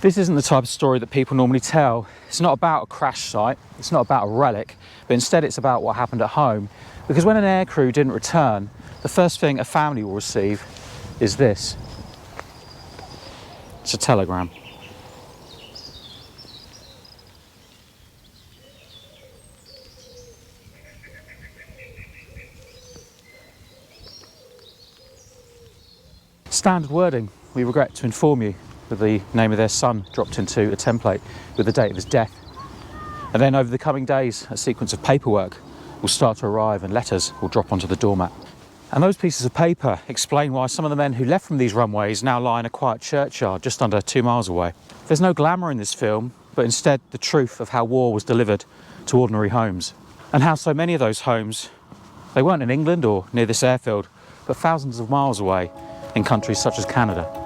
This isn't the type of story that people normally tell. It's not about a crash site, it's not about a relic, but instead it's about what happened at home. Because when an aircrew didn't return, the first thing a family will receive is this. It's a telegram. Standard wording, we regret to inform you, with the name of their son dropped into a template with the date of his death. And then over the coming days, a sequence of paperwork will start to arrive and letters will drop onto the doormat. And those pieces of paper explain why some of the men who left from these runways now lie in a quiet churchyard just under 2 miles away. There's no glamour in this film, but instead the truth of how war was delivered to ordinary homes. And how so many of those homes, they weren't in England or near this airfield, but thousands of miles away in countries such as Canada.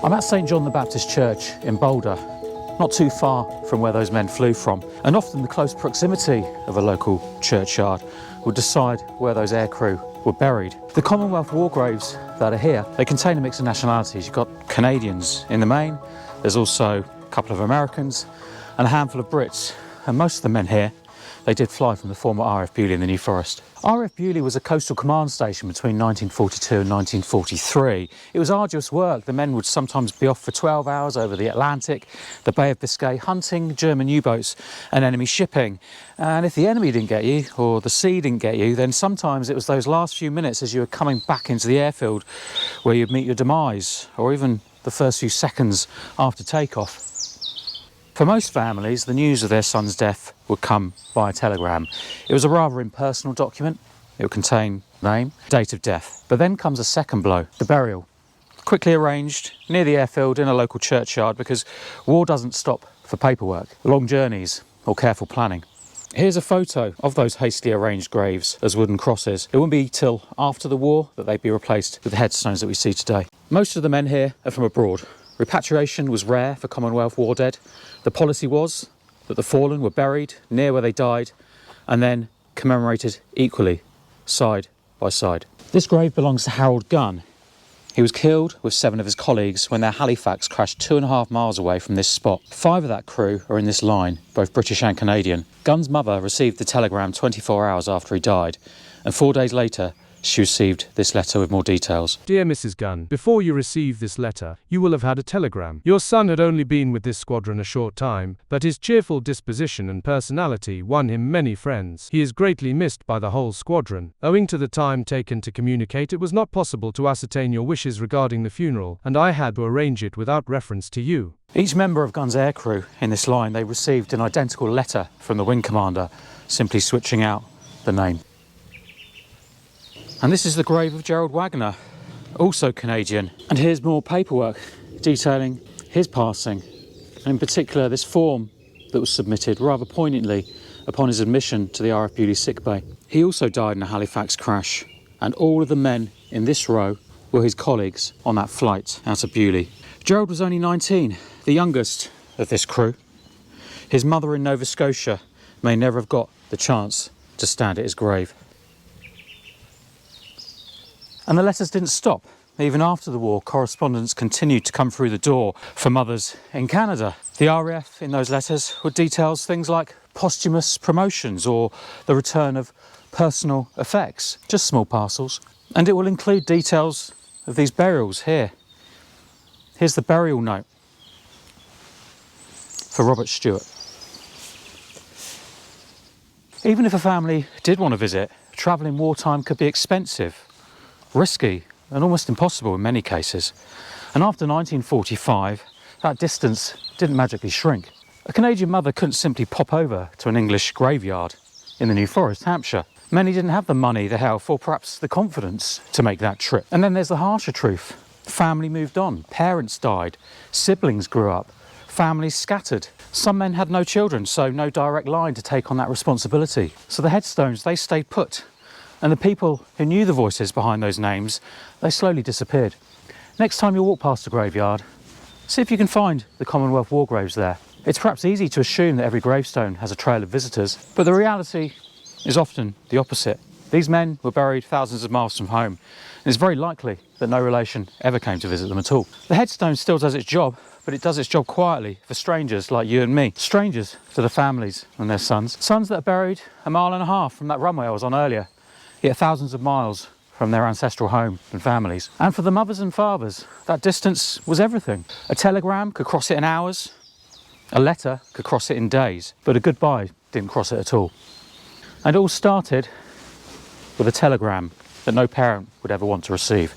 I'm at St John the Baptist Church in Boldre, not too far from where those men flew from, and often the close proximity of a local churchyard would decide where those aircrew were buried. The Commonwealth War Graves that are here, they contain a mix of nationalities. You've got Canadians in the main, there's also a couple of Americans and a handful of Brits, and most of the men here, they did fly from the former RAF Beaulieu in the New Forest. RAF Beaulieu was a coastal command station between 1942 and 1943. It was arduous work. The men would sometimes be off for 12 hours over the Atlantic, the Bay of Biscay, hunting German U-boats and enemy shipping. And if the enemy didn't get you, or the sea didn't get you, then sometimes it was those last few minutes as you were coming back into the airfield where you'd meet your demise, or even the first few seconds after takeoff. For most families, the news of their son's death would come via telegram. It was a rather impersonal document. It would contain name, date of death. But then comes a second blow, the burial. Quickly arranged near the airfield in a local churchyard, because war doesn't stop for paperwork, long journeys or careful planning. Here's a photo of those hastily arranged graves as wooden crosses. It wouldn't be till after the war that they'd be replaced with the headstones that we see today. Most of the men here are from abroad. Repatriation was rare for Commonwealth war dead. The policy was that the fallen were buried near where they died and then commemorated equally, side by side. This grave belongs to Harold Gunn. He was killed with 7 of his colleagues when their Halifax crashed 2.5 miles away from this spot. 5 of that crew are in this line, both British and Canadian. Gunn's mother received the telegram 24 hours after he died, and 4 days later, she received this letter with more details. Dear Mrs. Gunn, before you receive this letter, you will have had a telegram. Your son had only been with this squadron a short time, but his cheerful disposition and personality won him many friends. He is greatly missed by the whole squadron. Owing to the time taken to communicate, it was not possible to ascertain your wishes regarding the funeral, and I had to arrange it without reference to you. Each member of Gunn's aircrew in this line, they received an identical letter from the wing commander, simply switching out the name. And this is the grave of Gerald Wagner, also Canadian. And here's more paperwork detailing his passing, and in particular this form that was submitted rather poignantly upon his admission to the RAF Beaulieu sickbay. He also died in a Halifax crash, and all of the men in this row were his colleagues on that flight out of Beaulieu. Gerald was only 19, the youngest of this crew. His mother in Nova Scotia may never have got the chance to stand at his grave. And the letters didn't stop. Even after the war, correspondence continued to come through the door from others in Canada. The RAF in those letters would detail things like posthumous promotions or the return of personal effects, just small parcels. And it will include details of these burials here. Here's the burial note for Robert Stewart. Even if a family did want to visit, travel in wartime could be expensive, risky and almost impossible in many cases. And after 1945, that distance didn't magically shrink. A Canadian mother couldn't simply pop over to an English graveyard in the New Forest, Hampshire. Many didn't have the money, the health, or perhaps the confidence to make that trip. And then there's the harsher truth. Family moved on, parents died, siblings grew up, families scattered. Some men had no children, so no direct line to take on that responsibility. So the headstones, they stayed put. And the people who knew the voices behind those names, they slowly disappeared. Next time you walk past a graveyard, see if you can find the Commonwealth War Graves there. It's perhaps easy to assume that every gravestone has a trail of visitors, but the reality is often the opposite. These men were buried thousands of miles from home, and it's very likely that no relation ever came to visit them at all. The headstone still does its job, but it does its job quietly for strangers like you and me. Strangers to the families and their sons. Sons that are buried 1.5 miles from that runway I was on earlier, yet thousands of miles from their ancestral home and families. And for the mothers and fathers, that distance was everything. A telegram could cross it in hours, a letter could cross it in days, but a goodbye didn't cross it at all. And it all started with a telegram that no parent would ever want to receive.